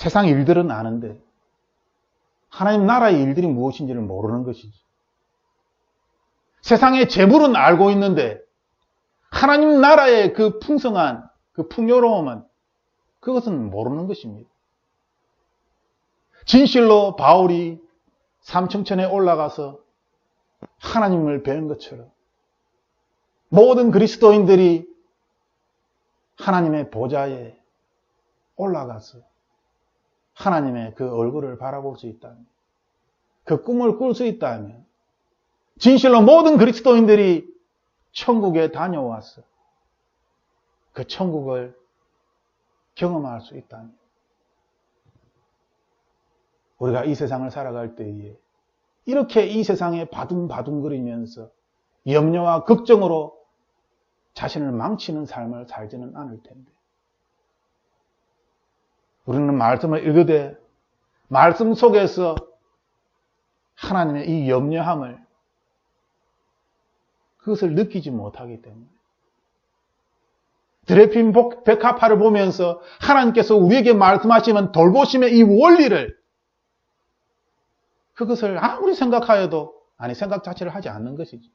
세상 일들은 아는데 하나님 나라의 일들이 무엇인지를 모르는 것이지. 세상의 재물은 알고 있는데 하나님 나라의 그 풍성한 그 풍요로움은 그것은 모르는 것입니다. 진실로 바울이 삼층천에 올라가서 하나님을 뵌 것처럼 모든 그리스도인들이 하나님의 보좌에 올라가서 하나님의 그 얼굴을 바라볼 수 있다면, 그 꿈을 꿀 수 있다면, 진실로 모든 그리스도인들이 천국에 다녀와서 그 천국을 경험할 수 있다면, 우리가 이 세상을 살아갈 때에 이렇게 이 세상에 바둥바둥거리면서 염려와 걱정으로 자신을 망치는 삶을 살지는 않을 텐데, 우리는 말씀을 읽으되 말씀 속에서 하나님의 이 염려함을, 그것을 느끼지 못하기 때문에 드레핀 백합화를 보면서 하나님께서 우리에게 말씀하시는 돌보심의 이 원리를, 그것을 아무리 생각하여도 생각 자체를 하지 않는 것이지.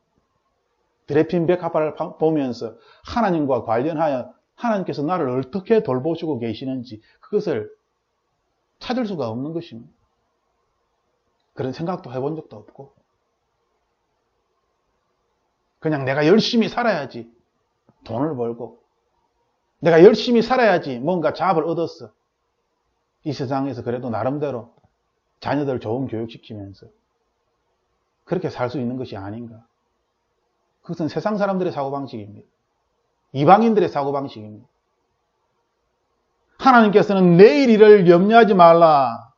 드레핀 백합화를 보면서 하나님과 관련하여 하나님께서 나를 어떻게 돌보시고 계시는지 그것을 찾을 수가 없는 것입니다. 그런 생각도 해본 적도 없고, 그냥 내가 열심히 살아야지 돈을 벌고, 내가 열심히 살아야지 뭔가 잡을 얻었어. 이 세상에서 그래도 나름대로 자녀들 좋은 교육시키면서 그렇게 살 수 있는 것이 아닌가. 그것은 세상 사람들의 사고방식입니다. 이방인들의 사고방식입니다. 하나님께서는 내일 일을 염려하지 말라.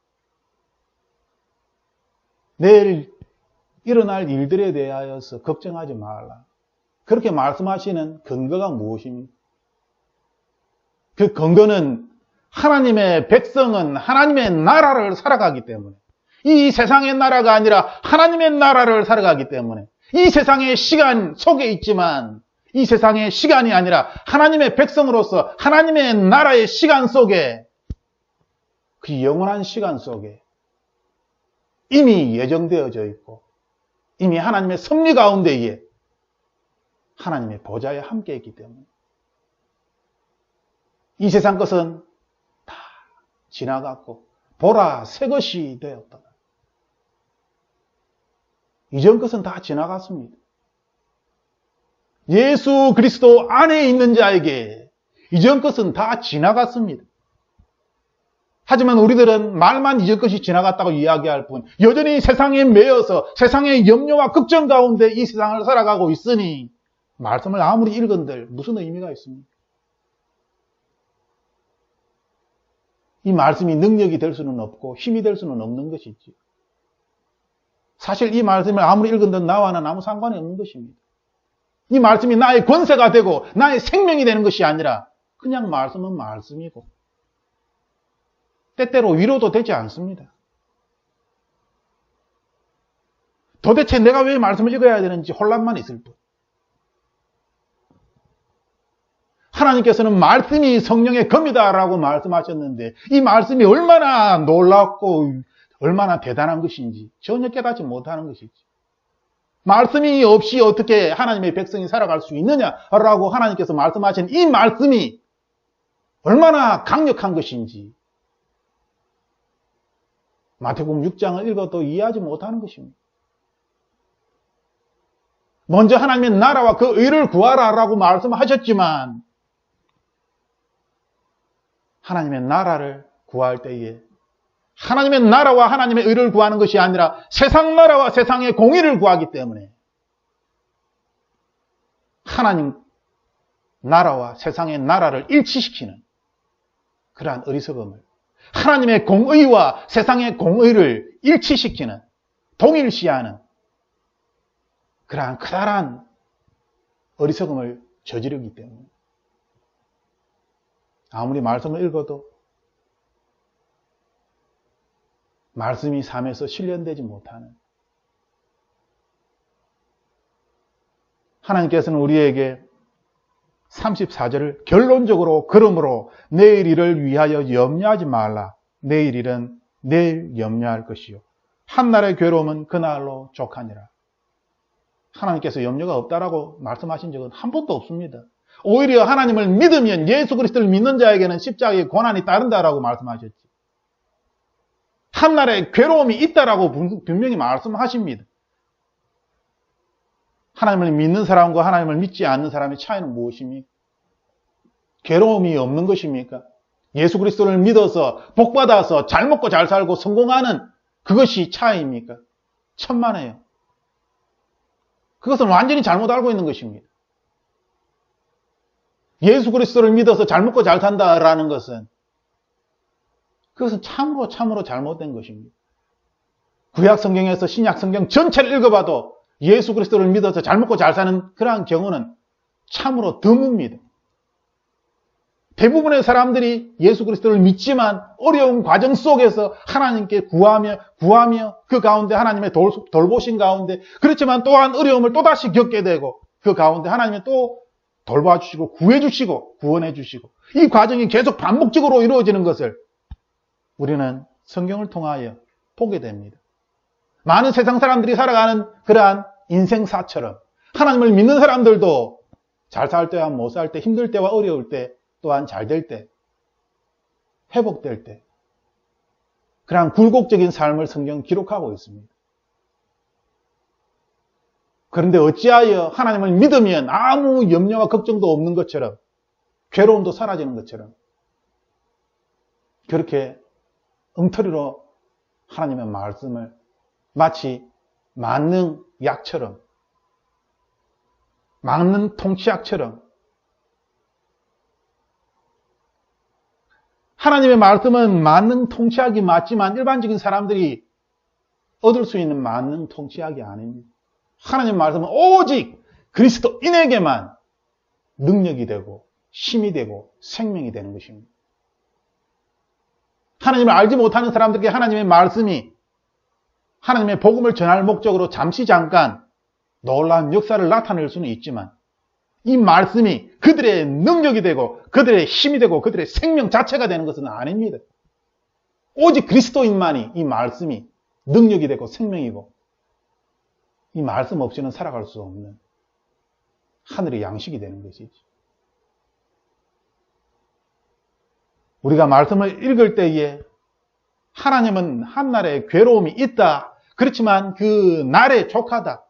내일 일어날 일들에 대하여서 걱정하지 말라. 그렇게 말씀하시는 근거가 무엇입니까? 그 근거는 하나님의 백성은 하나님의 나라를 살아가기 때문에, 이 세상의 나라가 아니라 하나님의 나라를 살아가기 때문에, 이 세상의 시간 속에 있지만 이 세상의 시간이 아니라 하나님의 백성으로서 하나님의 나라의 시간 속에, 그 영원한 시간 속에 이미 예정되어져 있고 이미 하나님의 섭리 가운데에 하나님의 보좌에 함께 있기 때문에 이 세상 것은 다 지나갔고 보라 새 것이 되었다. 이전 것은 다 지나갔습니다. 예수 그리스도 안에 있는 자에게 이전 것은 다 지나갔습니다. 하지만 우리들은 말만 이전 것이 지나갔다고 이야기할 뿐 여전히 세상에 매여서 세상의 염려와 걱정 가운데 이 세상을 살아가고 있으니 말씀을 아무리 읽은들 무슨 의미가 있습니까? 이 말씀이 능력이 될 수는 없고 힘이 될 수는 없는 것이지. 사실 이 말씀을 아무리 읽은들 나와는 아무 상관이 없는 것입니다. 이 말씀이 나의 권세가 되고 나의 생명이 되는 것이 아니라 그냥 말씀은 말씀이고 때때로 위로도 되지 않습니다. 도대체 내가 왜 말씀을 읽어야 되는지 혼란만 있을 뿐. 하나님께서는 말씀이 성령의 검이다라고 말씀하셨는데 이 말씀이 얼마나 놀랍고 얼마나 대단한 것인지 전혀 깨닫지 못하는 것이지. 말씀이 없이 어떻게 하나님의 백성이 살아갈 수 있느냐라고 하나님께서 말씀하신 이 말씀이 얼마나 강력한 것인지 마태복음 6장을 읽어도 이해하지 못하는 것입니다. 먼저 하나님의 나라와 그 의를 구하라라고 말씀하셨지만 하나님의 나라를 구할 때에 하나님의 나라와 하나님의 의를 구하는 것이 아니라 세상 나라와 세상의 공의를 구하기 때문에 하나님 나라와 세상의 나라를 일치시키는 그러한 어리석음을, 하나님의 공의와 세상의 공의를 일치시키는, 동일시하는 그러한 커다란 어리석음을 저지르기 때문에 아무리 말씀을 읽어도 말씀이 삶에서 실현되지 못하는, 하나님께서는 우리에게 34절을 결론적으로 그러므로 내일 일을 위하여 염려하지 말라. 내일 일은 내일 염려할 것이요 한날의 괴로움은 그날로 족하니라. 하나님께서 염려가 없다라고 말씀하신 적은 한 번도 없습니다. 오히려 하나님을 믿으면 예수 그리스도를 믿는 자에게는 십자가의 고난이 따른다라고 말씀하셨지. 한날의 괴로움이 있다라고 분명히 말씀하십니다. 하나님을 믿는 사람과 하나님을 믿지 않는 사람의 차이는 무엇입니까? 괴로움이 없는 것입니까? 예수 그리스도를 믿어서 복받아서 잘 먹고 잘 살고 성공하는 그것이 차이입니까? 천만에요. 그것은 완전히 잘못 알고 있는 것입니다. 예수 그리스도를 믿어서 잘 먹고 잘 산다라는 것은 그것은 참으로 잘못된 것입니다. 구약 성경에서 신약 성경 전체를 읽어봐도 예수 그리스도를 믿어서 잘 먹고 잘 사는 그러한 경우는 참으로 드뭅니다. 대부분의 사람들이 예수 그리스도를 믿지만 어려운 과정 속에서 하나님께 구하며 그 가운데 하나님의 돌보신 가운데 그렇지만 또한 어려움을 또다시 겪게 되고 그 가운데 하나님이 또 돌봐주시고 구해주시고 구원해주시고 이 과정이 계속 반복적으로 이루어지는 것을 우리는 성경을 통하여 보게 됩니다. 많은 세상 사람들이 살아가는 그러한 인생사처럼 하나님을 믿는 사람들도 잘 살 때와 못 살 때, 힘들 때와 어려울 때, 또한 잘 될 때, 회복될 때 그러한 굴곡적인 삶을 성경은 기록하고 있습니다. 그런데 어찌하여 하나님을 믿으면 아무 염려와 걱정도 없는 것처럼 괴로움도 사라지는 것처럼 그렇게 엉터리로 하나님의 말씀을 마치 만능약처럼 만능 통치약처럼 하나님의 말씀은 만능 통치약이 맞지만 일반적인 사람들이 얻을 수 있는 만능 통치약이 아닙니다. 하나님의 말씀은 오직 그리스도인에게만 능력이 되고 힘이 되고 생명이 되는 것입니다. 하나님을 알지 못하는 사람들에게 하나님의 말씀이 하나님의 복음을 전할 목적으로 잠시 잠깐 놀라운 역사를 나타낼 수는 있지만 이 말씀이 그들의 능력이 되고 그들의 힘이 되고 그들의 생명 자체가 되는 것은 아닙니다. 오직 그리스도인만이 이 말씀이 능력이 되고 생명이고 이 말씀 없이는 살아갈 수 없는 하늘의 양식이 되는 것이지. 우리가 말씀을 읽을 때에 하나님은 한날에 괴로움이 있다. 그렇지만 그 날에 족하다.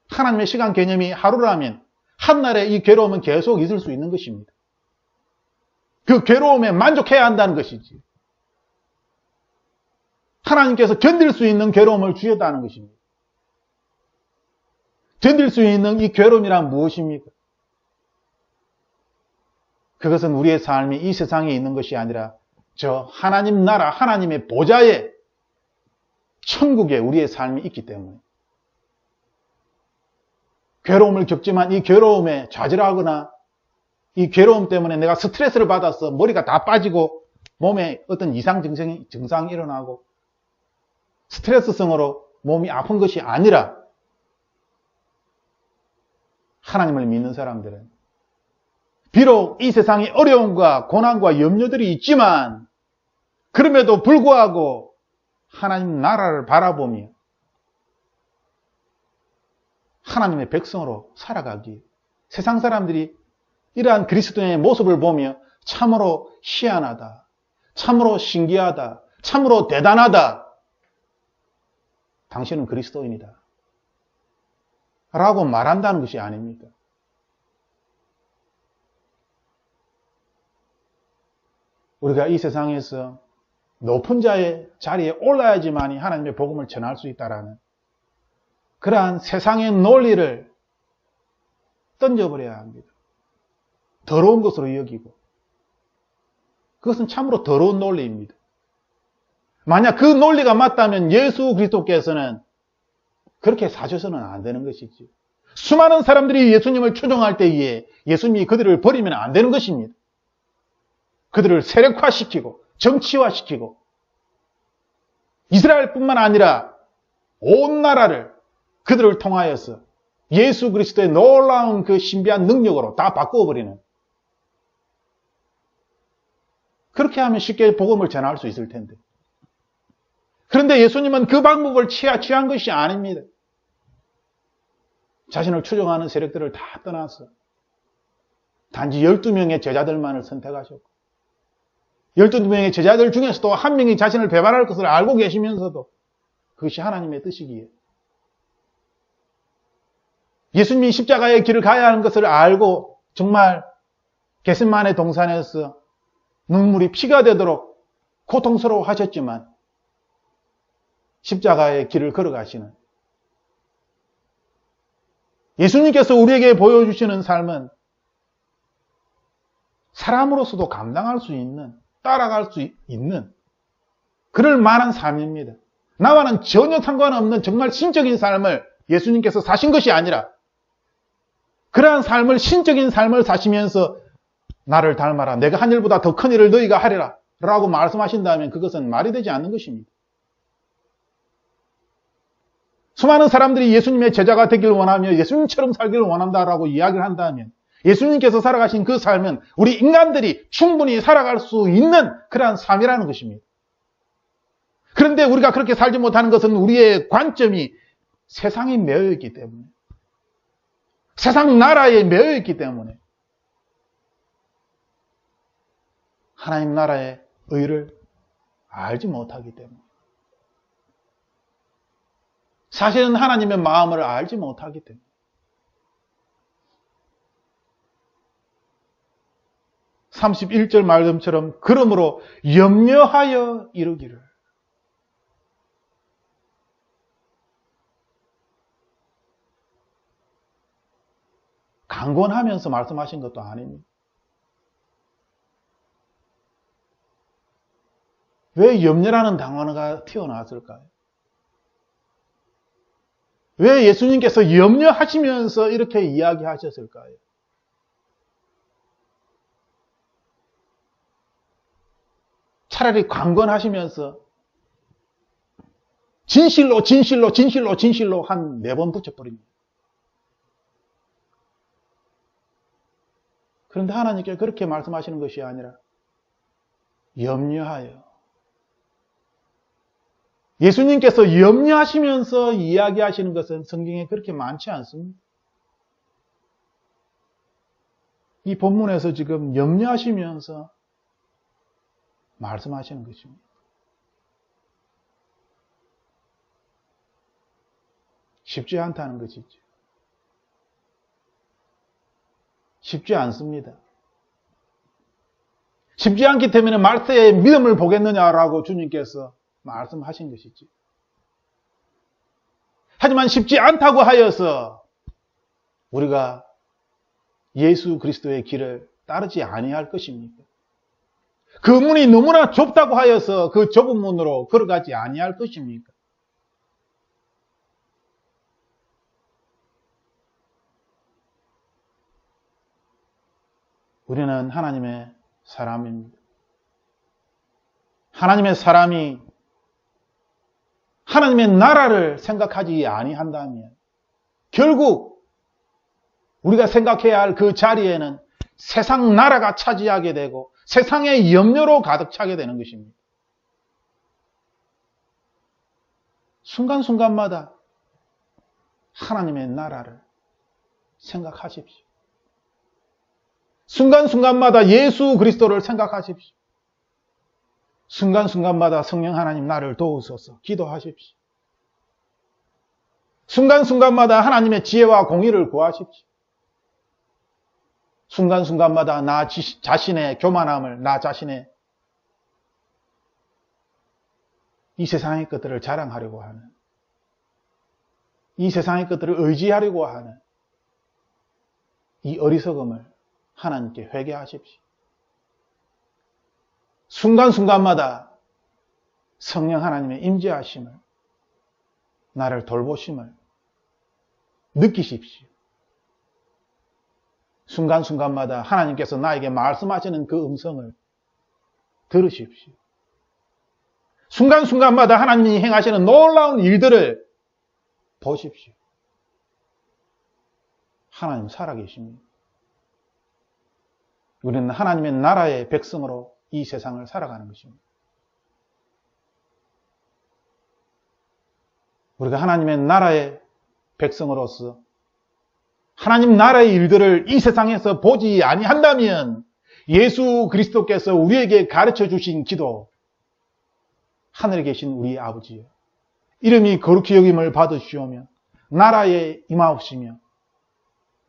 하나님의 시간 개념이 하루라면 한날에 이 괴로움은 계속 있을 수 있는 것입니다. 그 괴로움에 만족해야 한다는 것이지. 하나님께서 견딜 수 있는 괴로움을 주셨다는 것입니다. 견딜 수 있는 이 괴로움이란 무엇입니까? 그것은 우리의 삶이 이 세상에 있는 것이 아니라 저 하나님 나라 하나님의 보좌에 천국에 우리의 삶이 있기 때문에 괴로움을 겪지만 이 괴로움에 좌절하거나 이 괴로움 때문에 내가 스트레스를 받아서 머리가 다 빠지고 몸에 어떤 이상 증상이 일어나고 스트레스성으로 몸이 아픈 것이 아니라 하나님을 믿는 사람들은 비록 이 세상에 어려움과 고난과 염려들이 있지만 그럼에도 불구하고 하나님 나라를 바라보며 하나님의 백성으로 살아가기 세상 사람들이 이러한 그리스도의 모습을 보며 참으로 희한하다, 참으로 신기하다, 참으로 대단하다. 당신은 그리스도인이다. 라고 말한다는 것이 아닙니다. 우리가 이 세상에서 높은 자의 자리에 올라야지만이 하나님의 복음을 전할 수 있다라는 그러한 세상의 논리를 던져버려야 합니다. 더러운 것으로 여기고 그것은 참으로 더러운 논리입니다. 만약 그 논리가 맞다면 예수 그리스도께서는 그렇게 사셔서는 안 되는 것이지. 수많은 사람들이 예수님을 추종할 때에 예수님이 그들을 버리면 안 되는 것입니다. 그들을 세력화시키고 정치화시키고 이스라엘뿐만 아니라 온 나라를 그들을 통하여서 예수 그리스도의 놀라운 그 신비한 능력으로 다 바꾸어버리는 그렇게 하면 쉽게 복음을 전할 수 있을 텐데. 그런데 예수님은 그 방법을 취한 것이 아닙니다. 자신을 추종하는 세력들을 다 떠나서 단지 12명의 제자들만을 선택하셨고 12명의 제자들 중에서도 한 명이 자신을 배반할 것을 알고 계시면서도 그것이 하나님의 뜻이기에 예수님이 십자가의 길을 가야 하는 것을 알고 정말 겟세마네 동산에서 눈물이 피가 되도록 고통스러워 하셨지만 십자가의 길을 걸어가시는 예수님께서 우리에게 보여주시는 삶은 사람으로서도 감당할 수 있는, 따라갈 수 있는 그럴 만한 삶입니다. 나와는 전혀 상관없는 정말 신적인 삶을 예수님께서 사신 것이 아니라 그러한 삶을, 신적인 삶을 사시면서 나를 닮아라, 내가 한 일보다 더 큰 일을 너희가 하리라 라고 말씀하신다면 그것은 말이 되지 않는 것입니다. 수많은 사람들이 예수님의 제자가 되기를 원하며 예수님처럼 살기를 원한다라고 이야기를 한다면 예수님께서 살아가신 그 삶은 우리 인간들이 충분히 살아갈 수 있는 그러한 삶이라는 것입니다. 그런데 우리가 그렇게 살지 못하는 것은 우리의 관점이 세상에 매여 있기 때문에, 세상 나라에 매여 있기 때문에 하나님 나라의 의를 알지 못하기 때문에, 사실은 하나님의 마음을 알지 못하기 때문에 (31절) 말씀처럼 그러므로 염려하여 이르기를, 강권하면서 말씀하신 것도 아닙니다. 왜 염려라는 단어가 튀어나왔을까요? 왜 예수님께서 염려하시면서 이렇게 이야기하셨을까요? 차라리 강권하시면서 진실로 한 4번 붙여버립니다. 그런데 하나님께 그렇게 말씀하시는 것이 아니라 염려하여, 예수님께서 염려하시면서 이야기하시는 것은 성경에 그렇게 많지 않습니다. 이 본문에서 지금 염려하시면서 말씀하시는 것입니다. 쉽지 않다는 것이죠. 쉽지 않습니다. 쉽지 않기 때문에 말세에 믿음을 보겠느냐라고 주님께서 말씀하신 것이지. 하지만 쉽지 않다고 하여서 우리가 예수 그리스도의 길을 따르지 아니할 것입니까? 그 문이 너무나 좁다고 하여서 그 좁은 문으로 걸어가지 아니할 것입니까? 우리는 하나님의 사람입니다. 하나님의 사람이 하나님의 나라를 생각하지 아니한다면 결국 우리가 생각해야 할 그 자리에는 세상 나라가 차지하게 되고 세상의 염려로 가득 차게 되는 것입니다. 순간순간마다 하나님의 나라를 생각하십시오. 순간순간마다 예수 그리스도를 생각하십시오. 순간순간마다 성령 하나님 나를 도우소서 기도하십시오. 순간순간마다 하나님의 지혜와 공의를 구하십시오. 순간순간마다 나 자신의 교만함을, 나 자신의 이 세상의 것들을 자랑하려고 하는, 이 세상의 것들을 의지하려고 하는 이 어리석음을 하나님께 회개하십시오. 순간순간마다 성령 하나님의 임재하심을, 나를 돌보심을 느끼십시오. 순간순간마다 하나님께서 나에게 말씀하시는 그 음성을 들으십시오. 순간순간마다 하나님이 행하시는 놀라운 일들을 보십시오. 하나님 살아계십니다. 우리는 하나님의 나라의 백성으로 이 세상을 살아가는 것입니다. 우리가 하나님의 나라의 백성으로서 하나님 나라의 일들을 이 세상에서 보지 아니한다면 예수 그리스도께서 우리에게 가르쳐 주신 기도, 하늘에 계신 우리 아버지여, 이름이 거룩히 여김을 받으시오며 나라에 임하옵시며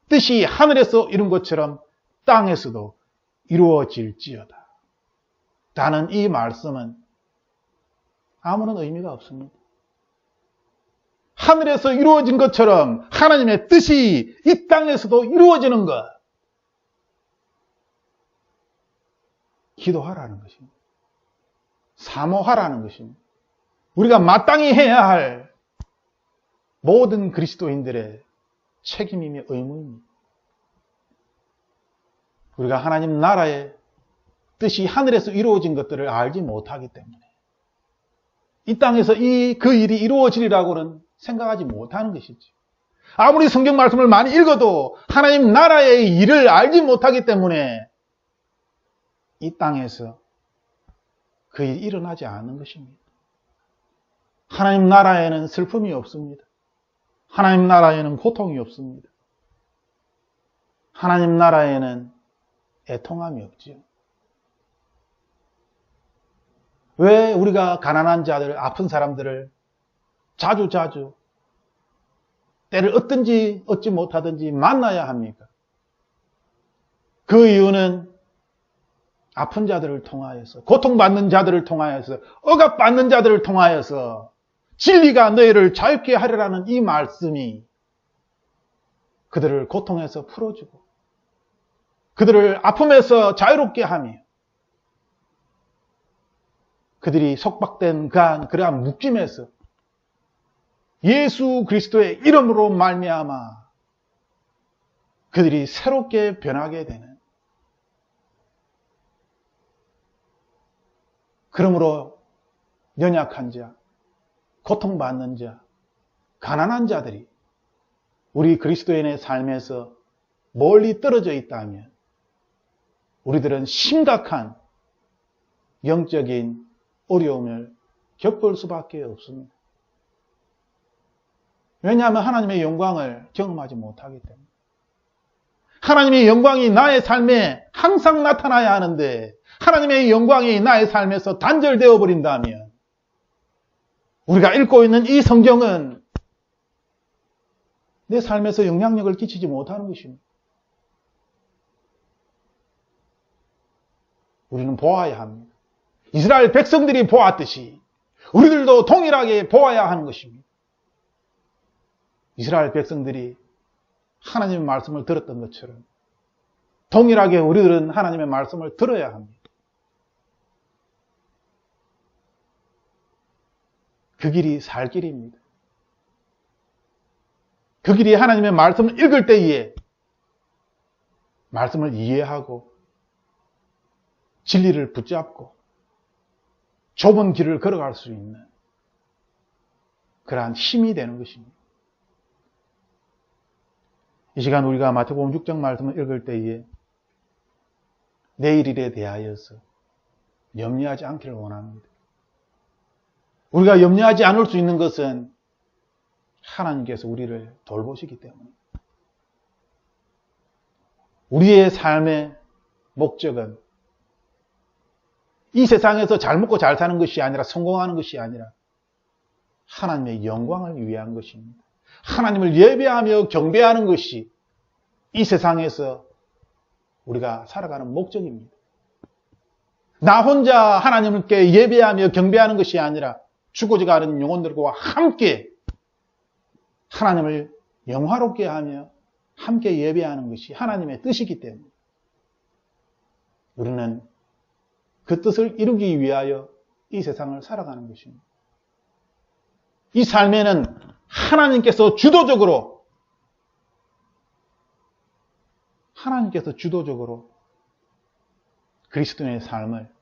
뜻이 하늘에서 이룬 것처럼 땅에서도 이루어질지어다. 라는 이 말씀은 아무런 의미가 없습니다. 하늘에서 이루어진 것처럼 하나님의 뜻이 이 땅에서도 이루어지는 것, 기도하라는 것입니다. 사모하라는 것입니다. 우리가 마땅히 해야 할 모든 그리스도인들의 책임이며 의무입니다. 우리가 하나님 나라의 뜻이 하늘에서 이루어진 것들을 알지 못하기 때문에 이 땅에서 그 일이 이루어지리라고는 생각하지 못하는 것이죠. 아무리 성경 말씀을 많이 읽어도 하나님 나라의 일을 알지 못하기 때문에 이 땅에서 그 일이 일어나지 않는 것입니다. 하나님 나라에는 슬픔이 없습니다. 하나님 나라에는 고통이 없습니다. 하나님 나라에는 애통함이 없지요. 왜 우리가 가난한 자들, 아픈 사람들을 자주 때를 얻든지 얻지 못하든지 만나야 합니까? 그 이유는 아픈 자들을 통하여서, 고통받는 자들을 통하여서, 억압받는 자들을 통하여서 진리가 너희를 자유케 하리라는 이 말씀이 그들을 고통에서 풀어주고 그들을 아픔에서 자유롭게 하며 그들이 속박된 그러한 묶임에서 예수 그리스도의 이름으로 말미암아 그들이 새롭게 변하게 되는, 그러므로 연약한 자, 고통받는 자, 가난한 자들이 우리 그리스도인의 삶에서 멀리 떨어져 있다면 우리들은 심각한 영적인 어려움을 겪을 수밖에 없습니다. 왜냐하면 하나님의 영광을 경험하지 못하기 때문에. 하나님의 영광이 나의 삶에 항상 나타나야 하는데 하나님의 영광이 나의 삶에서 단절되어 버린다면 우리가 읽고 있는 이 성경은 내 삶에서 영향력을 끼치지 못하는 것입니다. 우리는 보아야 합니다. 이스라엘 백성들이 보았듯이 우리들도 동일하게 보아야 하는 것입니다. 이스라엘 백성들이 하나님의 말씀을 들었던 것처럼 동일하게 우리들은 하나님의 말씀을 들어야 합니다. 그 길이 살 길입니다. 그 길이 하나님의 말씀을 읽을 때에 말씀을 이해하고 진리를 붙잡고 좁은 길을 걸어갈 수 있는 그러한 힘이 되는 것입니다. 이 시간 우리가 마태복음 6장 말씀을 읽을 때에 내일 일에 대하여서 염려하지 않기를 원합니다. 우리가 염려하지 않을 수 있는 것은 하나님께서 우리를 돌보시기 때문에. 우리의 삶의 목적은 이 세상에서 잘 먹고 잘 사는 것이 아니라, 성공하는 것이 아니라 하나님의 영광을 위한 것입니다. 하나님을 예배하며 경배하는 것이 이 세상에서 우리가 살아가는 목적입니다. 나 혼자 하나님께 예배하며 경배하는 것이 아니라 죽어가는 영혼들과 함께 하나님을 영화롭게 하며 함께 예배하는 것이 하나님의 뜻이기 때문에 우리는 그 뜻을 이루기 위하여 이 세상을 살아가는 것입니다. 이 삶에는 하나님께서 주도적으로 그리스도인의 삶을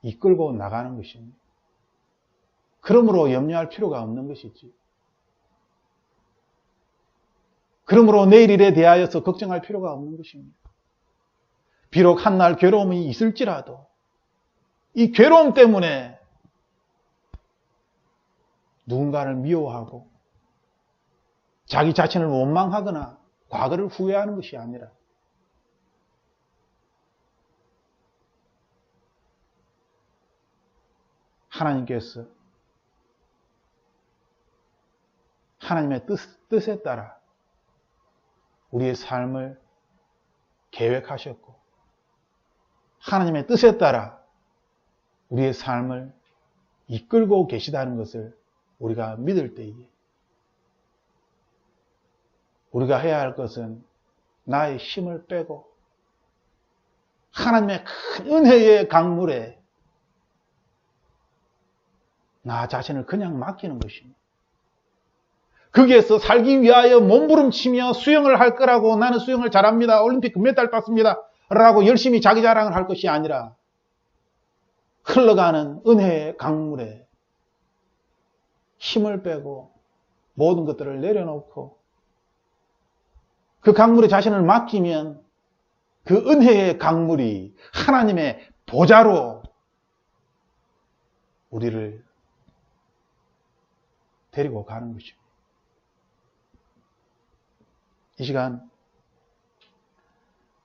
이끌고 나가는 것입니다. 그러므로 염려할 필요가 없는 것이지. 그러므로 내일 일에 대하여서 걱정할 필요가 없는 것입니다. 비록 한날 괴로움이 있을지라도 이 괴로움 때문에 누군가를 미워하고 자기 자신을 원망하거나 과거를 후회하는 것이 아니라 하나님께서 하나님의 뜻에 따라 우리의 삶을 계획하셨고 하나님의 뜻에 따라 우리의 삶을 이끌고 계시다는 것을 우리가 믿을 때에 우리가 해야 할 것은 나의 힘을 빼고 하나님의 큰 은혜의 강물에 나 자신을 그냥 맡기는 것입니다. 거기에서 살기 위하여 몸부림치며 수영을 할 거라고 나는 수영을 잘합니다. 올림픽 금메달 땄습니다. 라고 열심히 자기 자랑을 할 것이 아니라 흘러가는 은혜의 강물에 힘을 빼고 모든 것들을 내려놓고 그 강물에 자신을 맡기면 그 은혜의 강물이 하나님의 보좌로 우리를 데리고 가는 것입니다. 이 시간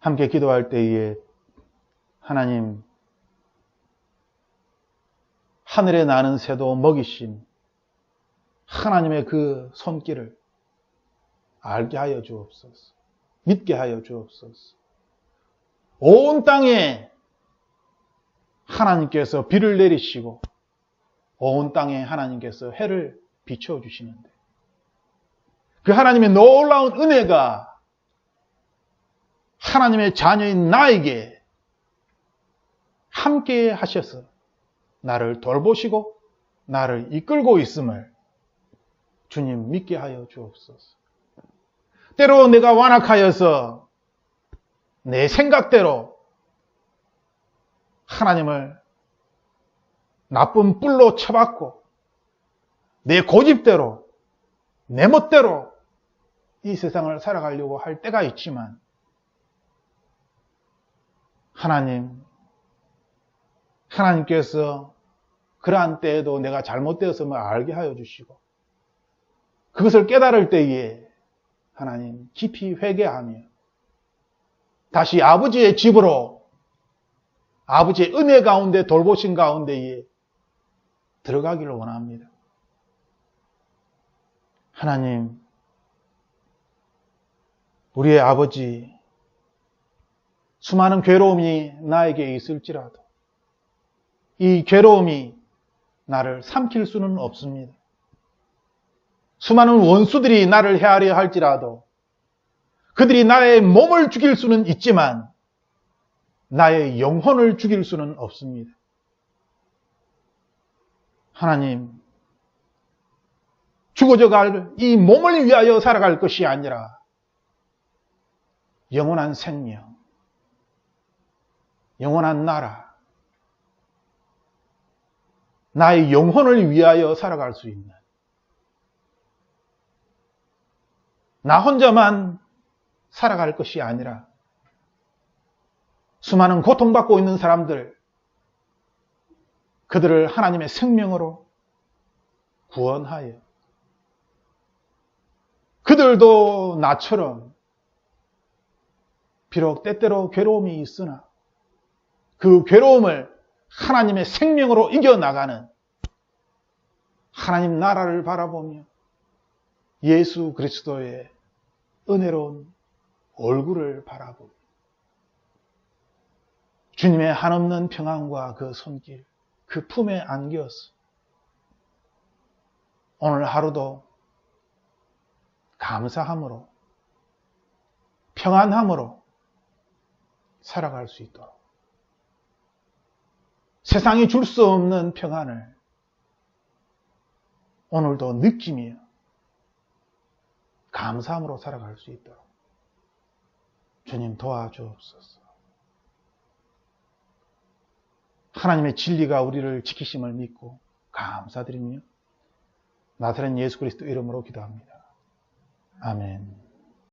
함께 기도할 때에 하나님 하늘에 나는 새도 먹이신 하나님의 그 손길을 알게 하여 주옵소서. 믿게 하여 주옵소서. 온 땅에 하나님께서 비를 내리시고 온 땅에 하나님께서 해를 비춰 주시는데 그 하나님의 놀라운 은혜가 하나님의 자녀인 나에게 함께 하셔서 나를 돌보시고 나를 이끌고 있음을 주님 믿게 하여 주옵소서. 때로 내가 완악하여서 내 생각대로 하나님을 나쁜 뿔로 쳐박고 내 고집대로 내 멋대로 이 세상을 살아가려고 할 때가 있지만 하나님께서 그러한 때에도 내가 잘못되었음을 알게 하여 주시고 그것을 깨달을 때에 하나님 깊이 회개하며 다시 아버지의 집으로 아버지의 은혜 가운데 돌보신 가운데에 들어가기를 원합니다. 하나님, 우리의 아버지, 수많은 괴로움이 나에게 있을지라도 이 괴로움이 나를 삼킬 수는 없습니다. 수많은 원수들이 나를 헤아려 할지라도 그들이 나의 몸을 죽일 수는 있지만 나의 영혼을 죽일 수는 없습니다. 하나님, 죽어져 갈 이 몸을 위하여 살아갈 것이 아니라 영원한 생명, 영원한 나라, 나의 영혼을 위하여 살아갈 수 있는 나 혼자만 살아갈 것이 아니라 수많은 고통받고 있는 사람들, 그들을 하나님의 생명으로 구원하여 그들도 나처럼 비록 때때로 괴로움이 있으나 그 괴로움을 하나님의 생명으로 이겨나가는 하나님 나라를 바라보며 예수 그리스도의 은혜로운 얼굴을 바라보며 주님의 한없는 평안과 그 손길, 그 품에 안겨서 오늘 하루도 감사함으로 평안함으로 살아갈 수 있도록 세상이 줄 수 없는 평안을 오늘도 느끼며 감사함으로 살아갈 수 있도록 주님 도와주옵소서. 하나님의 진리가 우리를 지키심을 믿고 감사드리며 나사렛 예수 그리스도 이름으로 기도합니다. 아멘.